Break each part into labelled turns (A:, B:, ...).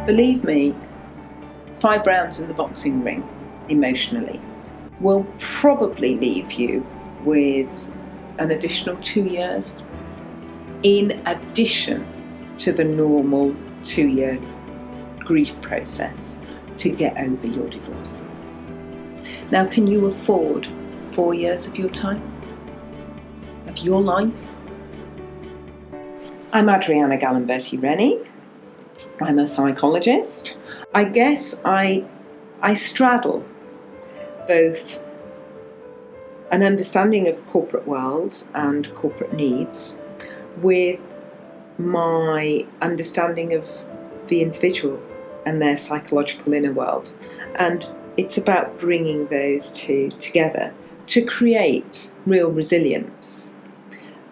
A: Believe me, 5 rounds in the boxing ring, emotionally, will probably leave you with an additional 2 years in addition to the normal 2-year grief process to get over your divorce. Now, can you afford 4 years of your time? Of your life? I'm Adriana Galimberti Rennie. I'm a psychologist. I guess I straddle both an understanding of corporate worlds and corporate needs with my understanding of the individual and their psychological inner world. And it's about bringing those two together to create real resilience,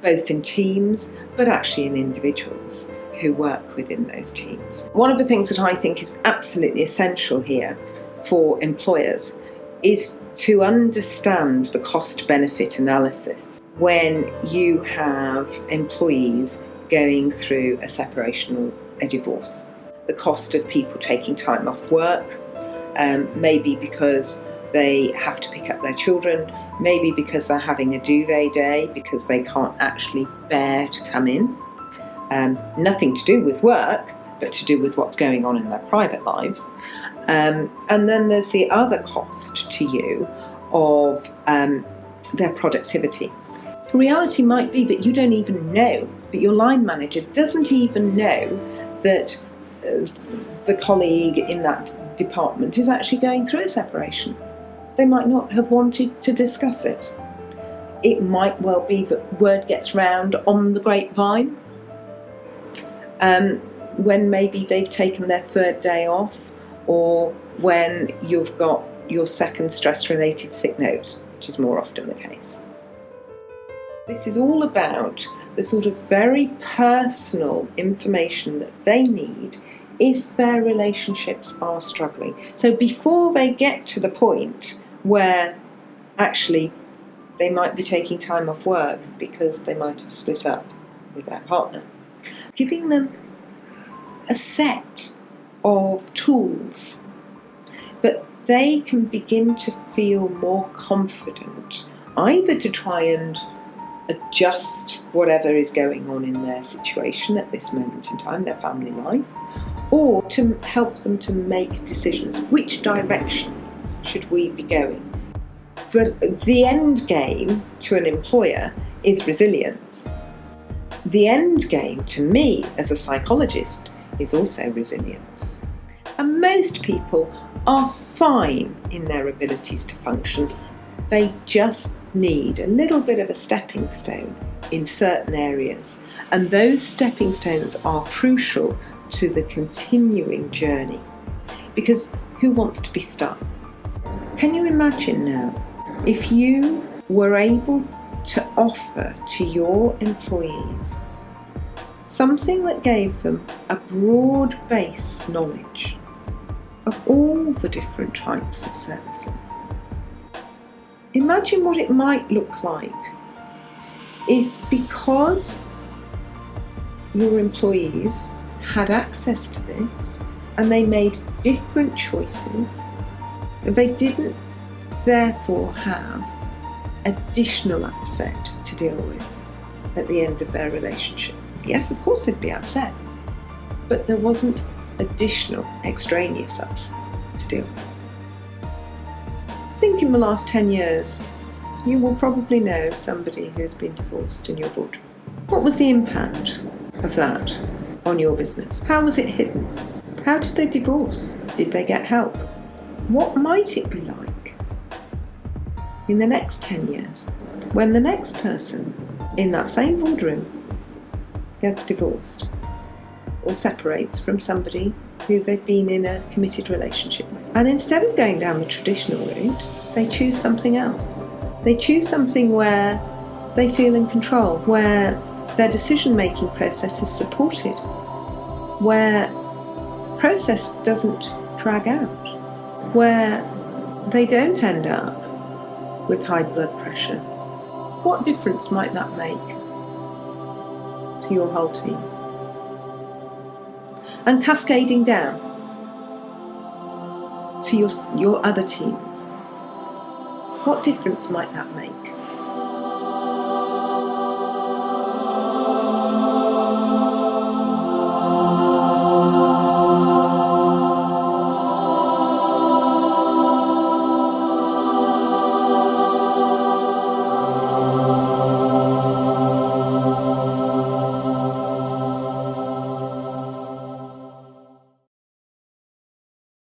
A: both in teams, but actually in individuals who work within those teams. One of the things that I think is absolutely essential here for employers is to understand the cost-benefit analysis when you have employees going through a separation or a divorce. The cost of people taking time off work, maybe because they have to pick up their children, maybe because they're having a duvet day because they can't actually bear to come in. Nothing to do with work, but to do with what's going on in their private lives. And then there's the other cost to you of their productivity. The reality might be that you don't even know, but your line manager doesn't even know that the colleague in that department is actually going through a separation. They might not have wanted to discuss it. It might well be that word gets round on the grapevine when maybe they've taken their 3rd day off, or when you've got your 2nd stress-related sick note, which is more often the case. This is all about the sort of very personal information that they need if their relationships are struggling. So before they get to the point where actually they might be taking time off work because they might have split up with their partner, giving them a set of tools that they can begin to feel more confident, either to try and adjust whatever is going on in their situation at this moment in time, their family life, or to help them to make decisions. Which direction should we be going? But the end game to an employer is resilience. The end game to me as a psychologist is also resilience. And most people are fine in their abilities to function. They just need a little bit of a stepping stone in certain areas. And those stepping stones are crucial to the continuing journey. Because who wants to be stuck? Can you imagine now if you were able to offer to your employees something that gave them a broad-based knowledge of all the different types of services? Imagine what it might look like if, because your employees had access to this and they made different choices, they didn't therefore have additional upset to deal with at the end of their relationship. Yes, of course they'd be upset, but there wasn't additional extraneous upset to deal with. I think in the last 10 years, you will probably know somebody who's been divorced in your boardroom. What was the impact of that on your business? How was it hidden? How did they divorce? Did they get help? What might it be like in the next 10 years when the next person in that same boardroom gets divorced or separates from somebody who they've been in a committed relationship with? And instead of going down the traditional route, they choose something else. They choose something where they feel in control, where their decision-making process is supported, where the process doesn't drag out, where they don't end up with high blood pressure. What difference might that make to your whole team? And cascading down, to your other teams, what difference might that make?